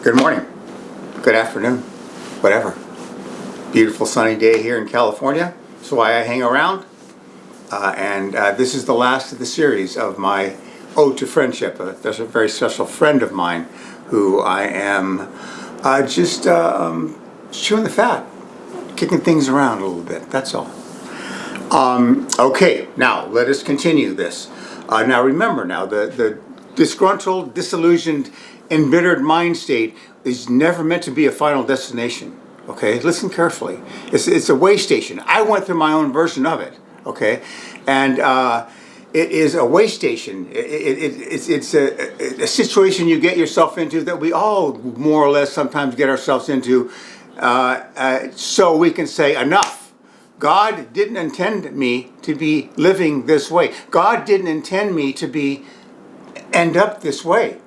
Good morning, good afternoon, whatever. Beautiful sunny day here in California. That's why I hang around. This is the last of the series of my Ode to Friendship. There's a very special friend of mine who I am just chewing the fat, kicking things around a little bit, that's all. Okay, now let us continue this. Now remember the disgruntled, disillusioned, embittered mind state is never meant to be a final destination. Okay, listen carefully. It's a way station. I went through my own version of it. Okay, and it is a way station. It's a situation you get yourself into that we all more or less sometimes get ourselves into, so we can say enough. God didn't intend me to be living this way. God didn't intend me to end up this way.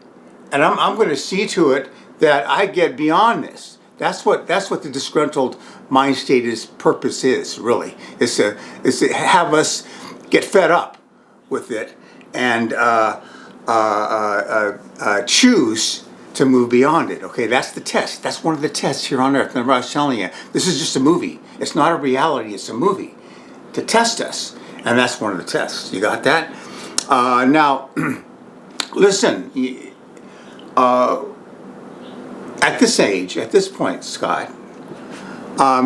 And I'm going to see to it that I get beyond this. That's what the disgruntled mind state's purpose is, really. Is to have us get fed up with it and choose to move beyond it. Okay, that's the test. That's one of the tests here on earth. Remember I was telling you, this is just a movie. It's not a reality, it's a movie to test us. And that's one of the tests. You got that? Now, listen, at this age, at this point, Scott,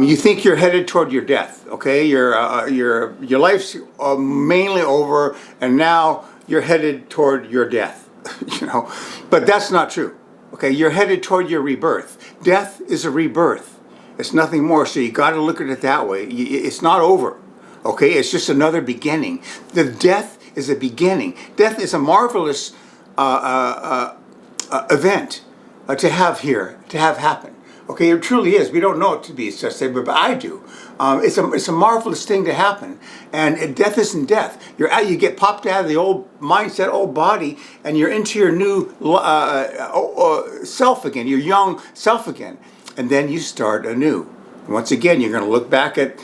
you think you're headed toward your death. Okay, your life's mainly over, and now you're headed toward your death. You know, but that's not true. Okay, you're headed toward your rebirth. Death is a rebirth. It's nothing more. So you got to look at it that way. It's not over. Okay, it's just another beginning. The death is a beginning. Death is a marvelous event to have happen. Okay, it truly is. We don't know it to be such, but I do. It's a marvelous thing to happen, and death isn't death. You get popped out of the old mindset, old body, and you're into your new self again, your young self again, and then you start anew. Once again, you're going to look back at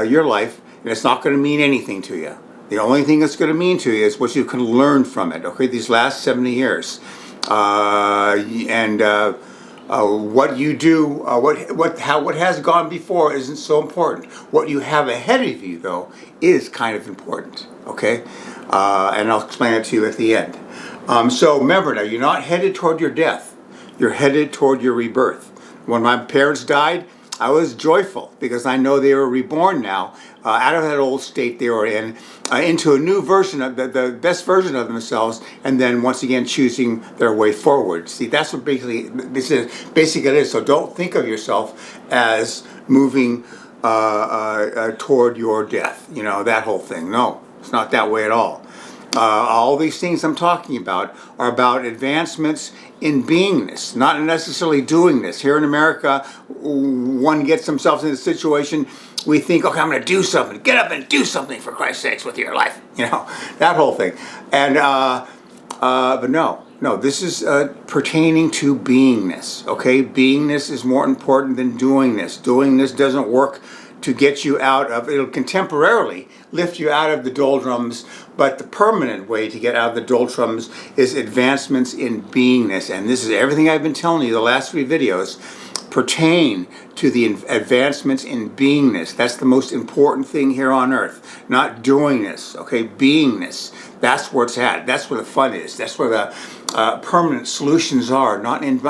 your life, and it's not going to mean anything to you. The only thing that's going to mean to you is what you can learn from it. Okay, these last 70 years. What you do, what has gone before isn't so important. What you have ahead of you, though, is kind of important. Okay, and I'll explain it to you at the end. So remember, now you're not headed toward your death. You're headed toward your rebirth. When my parents died, I was joyful because I know they were reborn now out of that old state they were in into a new version of the best version of themselves, and then once again choosing their way forward. See, that's what basically it is. So don't think of yourself as moving toward your death. You know, that whole thing. No, it's not that way at all. All these things I'm talking about are about advancements in beingness, not necessarily doingness. Here in America, one gets themselves in a situation, we think, okay, I'm going to do something. Get up and do something, for Christ's sakes, with your life. You know, that whole thing. And but no, this is pertaining to beingness. Okay, beingness is more important than doingness. Doingness doesn't work to get you out of, it'll contemporarily lift you out of the doldrums, but the permanent way to get out of the doldrums is advancements in beingness. And this is everything I've been telling you the last 3 videos pertain to the advancements in beingness. That's the most important thing here on earth, not doingness. Okay, beingness. That's where it's at. That's where the fun is. That's where the permanent solutions are, not in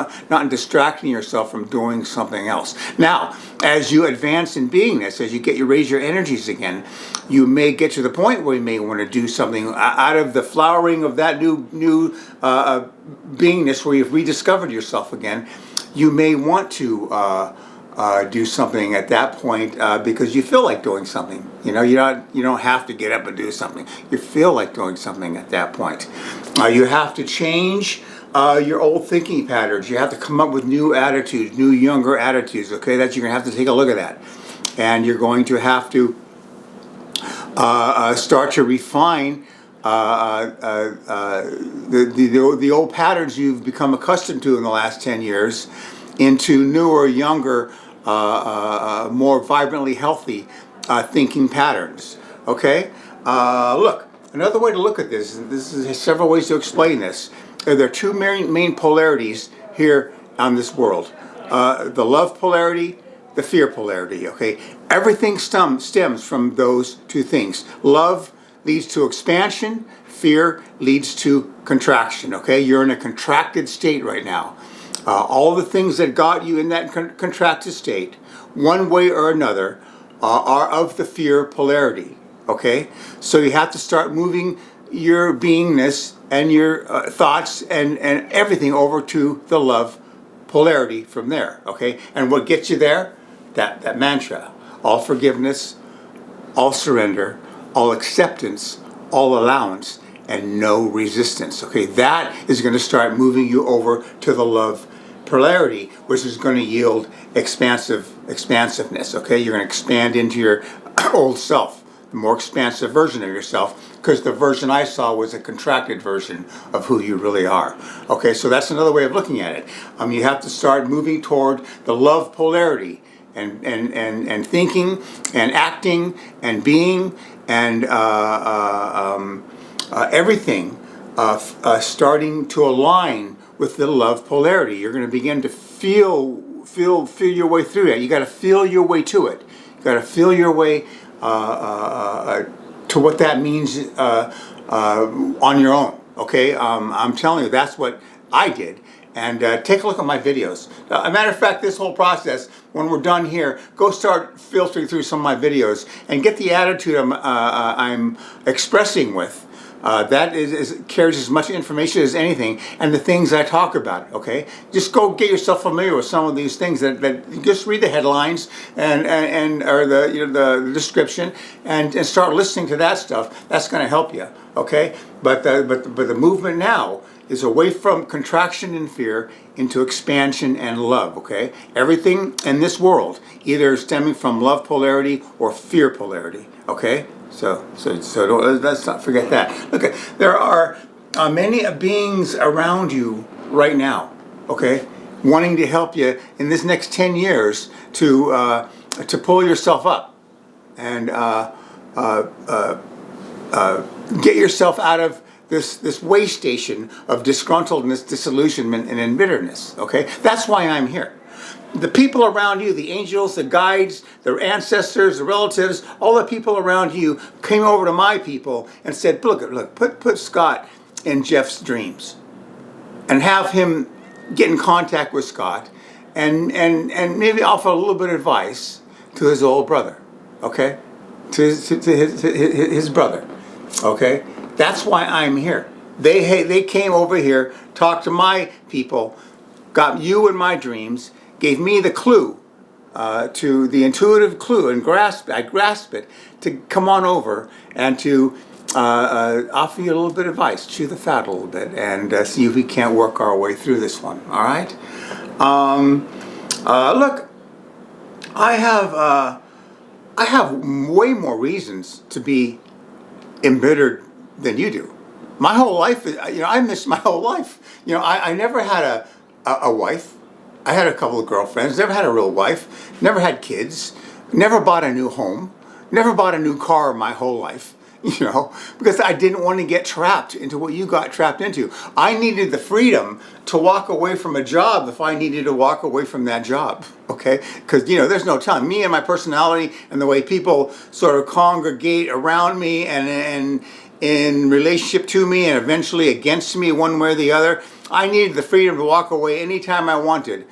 distracting yourself from doing something else. Now, as you advance in beingness, as you raise your energies again, you may get to the point where you may want to do something out of the flowering of that new beingness, where you've rediscovered yourself again. You may want to do something at that point because you feel like doing something. You know, you don't have to get up and do something. You feel like doing something at that point. You have to change your old thinking patterns. You have to come up with new attitudes, new younger attitudes. Okay, you're gonna have to take a look at that, and you're going to have to start to refine the old patterns you've become accustomed to in the last 10 years into newer, younger, more vibrantly healthy thinking patterns. Okay? Look, another way to look at this is several ways to explain this. There are 2 main polarities here on this world. The love polarity, the fear polarity, okay? Everything stems from those two things. Love leads to expansion, fear leads to contraction, okay? You're in a contracted state right now. All the things that got you in that contracted state, one way or another, are of the fear polarity, okay? So you have to start moving your beingness and your thoughts and everything over to the love polarity from there, okay? And what gets you there? That mantra: all forgiveness, all surrender, all acceptance, all allowance, and no resistance, okay? That is going to start moving you over to the love polarity, which is going to yield expansiveness, okay? You're going to expand into your old self, the more expansive version of yourself, because the version I saw was a contracted version of who you really are. Okay, so that's another way of looking at it. You have to start moving toward the love polarity and thinking and acting and being and everything starting to align with the love polarity. You're going to begin to feel your way through that. You got to feel your way to it. You got to feel your way to what that means on your own. Okay, I'm telling you, that's what I did. And take a look at my videos. A matter of fact, this whole process, when we're done here, go start filtering through some of my videos and get the attitude I'm expressing with. That carries as much information as anything, and the things I talk about. Okay, just go get yourself familiar with some of these things. That just read the headlines and or the description and start listening to that stuff. That's going to help you. Okay, but the movement now is away from contraction and fear into expansion and love, okay? Everything in this world either stemming from love polarity or fear polarity, okay? So let's not forget that. Look, there are many beings around you right now, okay? Wanting to help you in this next 10 years to pull yourself up and get yourself out of this way station of disgruntledness, disillusionment, and bitterness, okay? That's why I'm here. The people around you, the angels, the guides, the ancestors, the relatives, all the people around you came over to my people and said, look, put Scott in Jeff's dreams and have him get in contact with Scott and maybe offer a little bit of advice to his old brother, okay? To his brother, okay? That's why I'm here. They came over here, talked to my people, got you in my dreams, gave me the clue, to the intuitive clue, and I grasped it to come on over and to offer you a little bit of advice, chew the fat a little bit, and see if we can't work our way through this one. All right. Look, I have way more reasons to be embittered than you do. My whole life, I missed my whole life. I never had a wife. I had a couple of girlfriends, never had a real wife, never had kids, never bought a new home, never bought a new car my whole life, because I didn't want to get trapped into what you got trapped into. I needed the freedom to walk away from a job if I needed to walk away from that job, okay? Because, there's no telling. Me and my personality and the way people sort of congregate around me and in relationship to me and eventually against me one way or the other, I needed the freedom to walk away anytime I wanted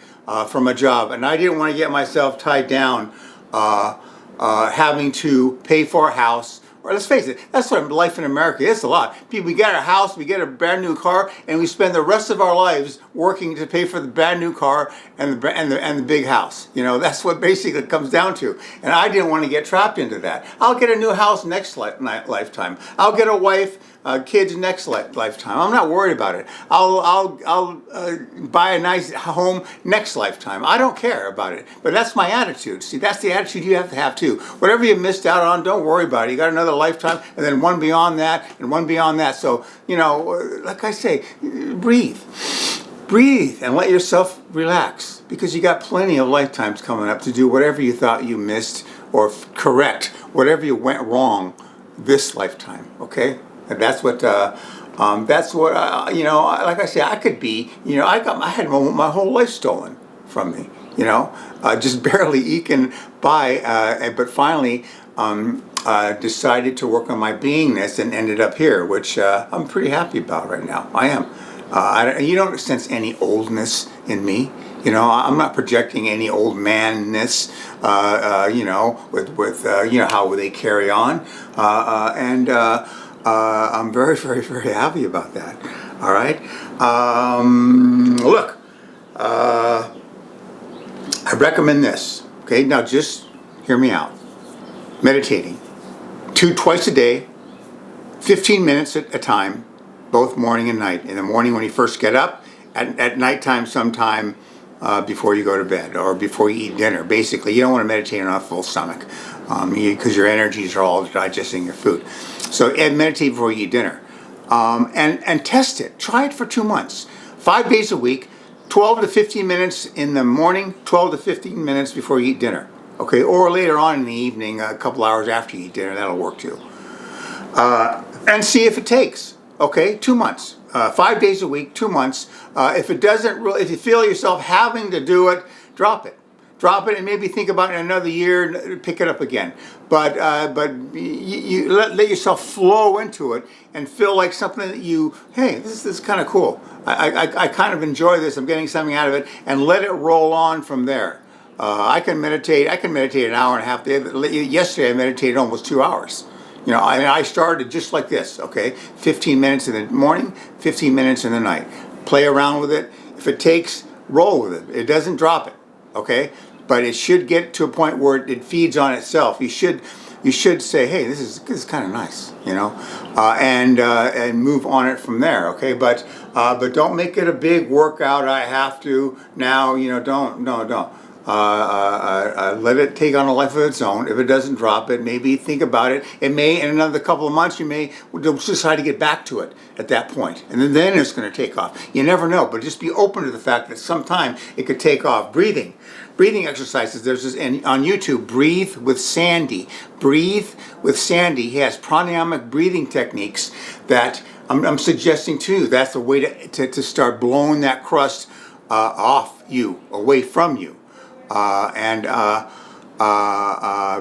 from a job. And I didn't want to get myself tied down having to pay for a house. Or let's face it, that's what life in America is a lot. People, we get a house, we get a brand new car, and we spend the rest of our lives working to pay for the brand new car and the big house. That's what basically it comes down to. And I didn't want to get trapped into that. I'll get a new house next lifetime. I'll get a wife, kids next lifetime. I'm not worried about it. I'll buy a nice home next lifetime. I don't care about it. But that's my attitude. See, that's the attitude you have to have too. Whatever you missed out on, don't worry about it. You got another lifetime, and then one beyond that, and one beyond that. So, like I say, breathe, and let yourself relax, because you got plenty of lifetimes coming up to do whatever you thought you missed or correct whatever you went wrong this lifetime. Okay, and that's what That's what like I say, I could be. I had my whole life stolen from me. Just barely eking by, but finally decided to work on my beingness and ended up here, which I'm pretty happy about right now. I am. You don't sense any oldness in me. I'm not projecting any old manness. With how they carry on, and I'm very, very, very happy about that. All right. Look, I recommend this. Okay, now just hear me out. Meditating, twice a day, 15 minutes at a time, both morning and night. In the morning when you first get up, at nighttime sometime before you go to bed or before you eat dinner. Basically, you don't want to meditate on a full stomach because your energies are all digesting your food. So meditate before you eat dinner, and test it. Try it for 2 months, 5 days a week, 12 to 15 minutes in the morning, 12 to 15 minutes before you eat dinner. Okay, or later on in the evening, a couple hours after you eat dinner. That'll work too. And see if it takes. Okay, 2 months. 5 days a week, 2 months. If it doesn't really, if you feel yourself having to do it, drop it. Drop it and maybe think about it in another year, pick it up again. But you let yourself flow into it and feel like something that hey, this is kind of cool. I kind of enjoy this. I'm getting something out of it, and let it roll on from there. I can meditate an hour and a half. Yesterday I meditated almost 2 hours. And I started just like this, okay? 15 minutes in the morning, 15 minutes in the night. Play around with it. If it takes, roll with it. It doesn't drop it, okay? But it should get to a point where it feeds on itself. You should say, hey, this is kind of nice, and move on it from there, okay? But don't make it a big workout. I have to now, don't. Let it take on a life of its own. If it doesn't drop it, maybe think about it. It may, in another couple of months, you may decide to get back to it at that point. And then it's going to take off. You never know, but just be open to the fact that sometime it could take off. Breathing exercises. There's this on YouTube, Breathe with Sandy. Breathe with Sandy. He has pranayamic breathing techniques that I'm suggesting to you. That's the way to start blowing that crust off you, away from you.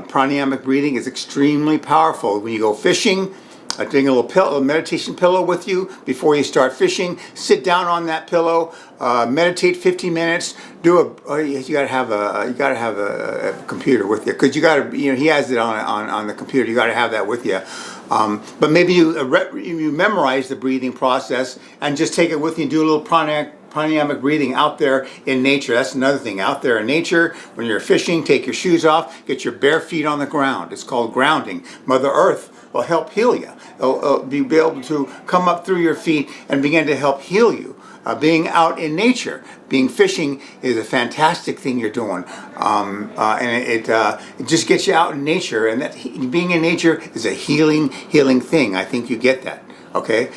Pranayamic breathing is extremely powerful. When you go fishing, take a meditation pillow with you before you start fishing. Sit down on that pillow, meditate 15 minutes. You gotta have a computer with you, because he has it on the computer. You gotta have that with you. But maybe you memorize the breathing process and just take it with you and do a little pranayamic breathing out there in nature. That's another thing. Out there in nature, when you're fishing, take your shoes off, get your bare feet on the ground. It's called grounding. Mother Earth will help heal you. It'll be able to come up through your feet and begin to help heal you. Being out in nature, fishing is a fantastic thing you're doing, and it just gets you out in nature. And that being in nature is a healing thing. I think you get that. Okay,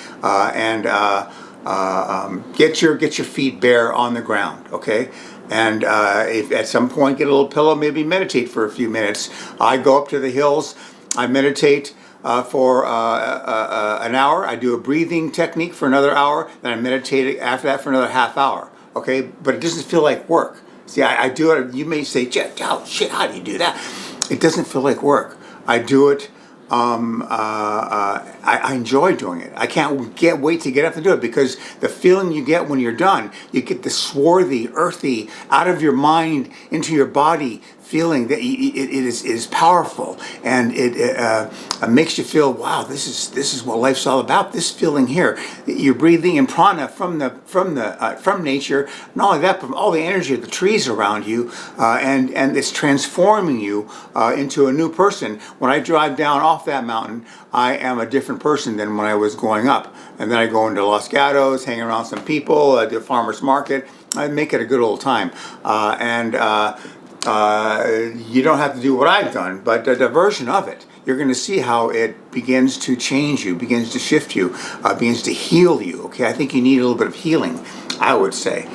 get your feet bare on the ground, okay? And if at some point get a little pillow, maybe meditate for a few minutes. I go up to the hills, I meditate for an hour. I do a breathing technique for another hour, then I meditate after that for another half hour, okay? But it doesn't feel like work. See, I do it. You may say, Jeff, oh, shit, how do you do that? It doesn't feel like work. I do it. I enjoy doing it. I can't wait to get up and do it, because the feeling you get when you're done, you get the swarthy, earthy, out of your mind into your body feeling that it is powerful, and it makes you feel, wow, this is what life's all about. This feeling here, you're breathing in prana from nature. Not only that, but from all the energy of the trees around you, and it's transforming you into a new person. When I drive down off that mountain, I am a different person than when I was going up. And then I go into Los Gatos, hang around some people, do a farmer's market. I make it a good old time, you don't have to do what I've done, but the version of it, you're going to see how it begins to change you, begins to shift you, begins to heal you. Okay, I think you need a little bit of healing, I would say.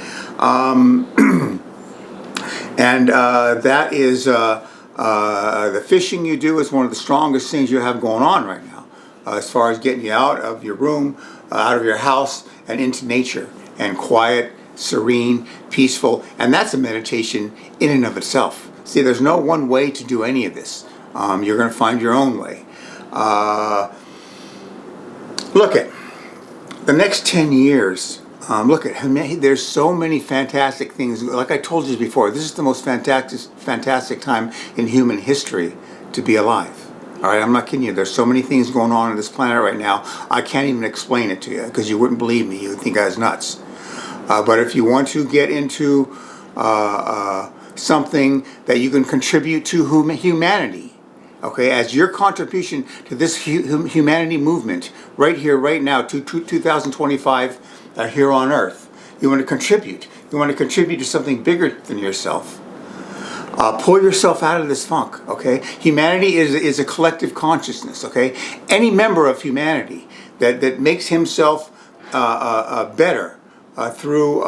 That is the fishing you do is one of the strongest things you have going on right now, as far as getting you out of your room, out of your house and into nature, and quiet, serene, peaceful, and that's a meditation in and of itself. See, there's no one way to do any of this. You're going to find your own way. Look at the next 10 years. Look at, there's so many fantastic things. Like I told you before, this is the most fantastic time in human history to be alive. All right, I'm not kidding you. There's so many things going on this planet right now. I can't even explain it to you because you wouldn't believe me. You would think I was nuts. But if you want to get into something that you can contribute to humanity, okay, as your contribution to this humanity movement right here, right now, to 2025 here on Earth, you want to contribute. You want to contribute to something bigger than yourself. Pull yourself out of this funk, okay? Humanity is a collective consciousness, okay? Any member of humanity that makes himself better through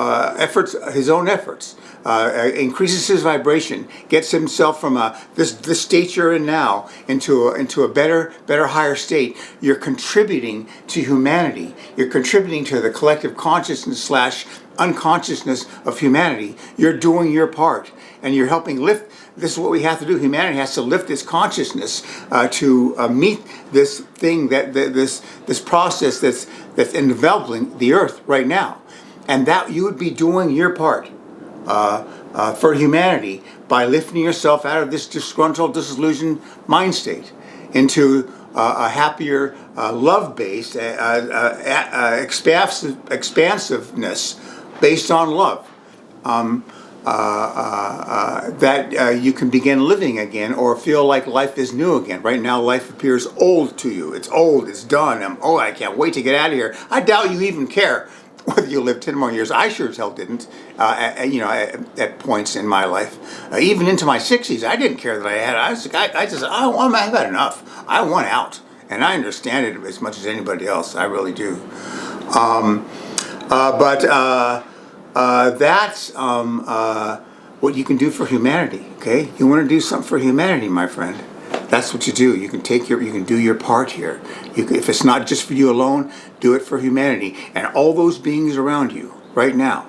his own efforts, increases his vibration, gets himself from this state you're in now into a better, higher state. You're contributing to humanity. You're contributing to the collective consciousness / unconsciousness of humanity. You're doing your part, and you're helping lift. This is what we have to do. Humanity has to lift its consciousness to meet this thing, this process that's in developing the Earth right now. And that you would be doing your part for humanity by lifting yourself out of this disgruntled, disillusioned mind state into a happier, love-based, expansiveness based on love. That you can begin living again or feel like life is new again. Right now, life appears old to you. It's old, it's done. I can't wait to get out of here. I doubt you even care whether you live 10 more years. I sure as hell didn't, at points in my life. Even into my 60s, I didn't care that I had. I've had enough. I want out. And I understand it as much as anybody else. I really do. That's what you can do for humanity, okay? You want to do something for humanity, my friend. That's what you do. You can do your part here. If it's not just for you alone, do it for humanity and all those beings around you right now,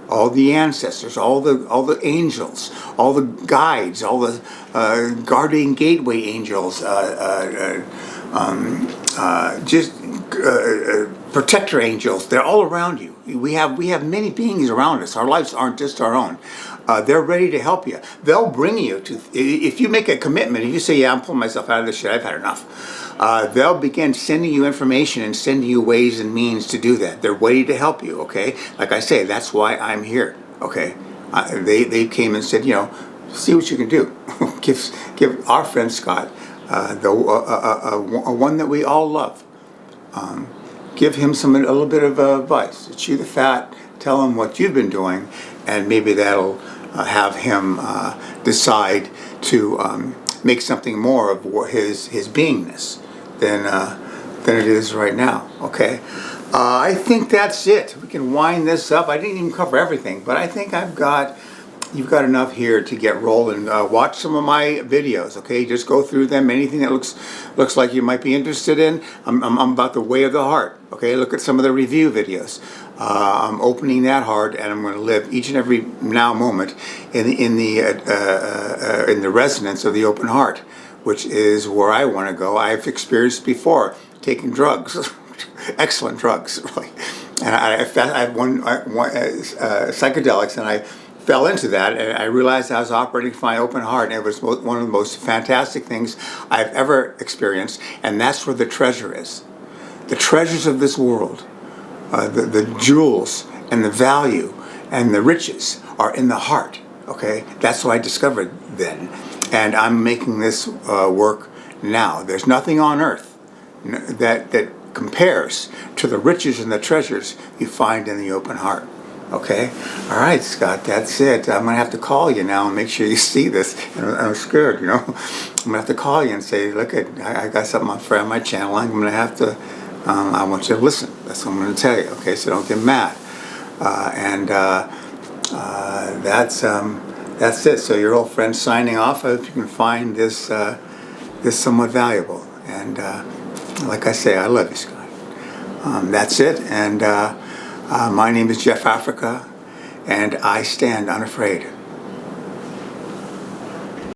all the ancestors, all the angels, all the guides, all the guardian gateway angels, protector angels. They're all around you. We have many beings around us. Our lives aren't just our own. They're ready to help you. They'll bring you to, if you make a commitment, if you say, yeah, I'm pulling myself out of this shit, I've had enough, they'll begin sending you information and sending you ways and means to do that. They're ready to help you, okay? Like I say, that's why I'm here, okay? They came and said, see what you can do. give our friend Scott, one that we all love, give him a little bit of advice. Chew the fat, tell him what you've been doing, and maybe that'll have him decide to make something more of his beingness than it is right now. Okay, I think that's it. We can wind this up. I didn't even cover everything, but I think you've got enough here to get rolling. Watch some of my videos, okay? Just go through them. Anything that looks like you might be interested in. I'm about the way of the heart, okay? Look at some of the review videos. I'm opening that heart, and I'm going to live each and every now moment in the resonance of the open heart, which is where I want to go. I've experienced before taking drugs, excellent drugs, really. And I had one psychedelics, and I fell into that, and I realized I was operating from my open heart, and it was one of the most fantastic things I've ever experienced, and that's where the treasure is. The treasures of this world, the jewels and the value and the riches are in the heart, okay? That's what I discovered then, and I'm making this work now. There's nothing on earth that compares to the riches and the treasures you find in the open heart. Okay? All right, Scott, that's it. I'm going to have to call you now and make sure you see this. And I'm scared, I'm going to have to call you and say, look, I got something on my channel. I'm going to have to, I want you to listen. That's what I'm going to tell you, okay? So don't get mad. That's it. So your old friend signing off. I hope you can find this somewhat valuable. And like I say, I love you, Scott. That's it. And my name is Jeff Africa, and I stand unafraid.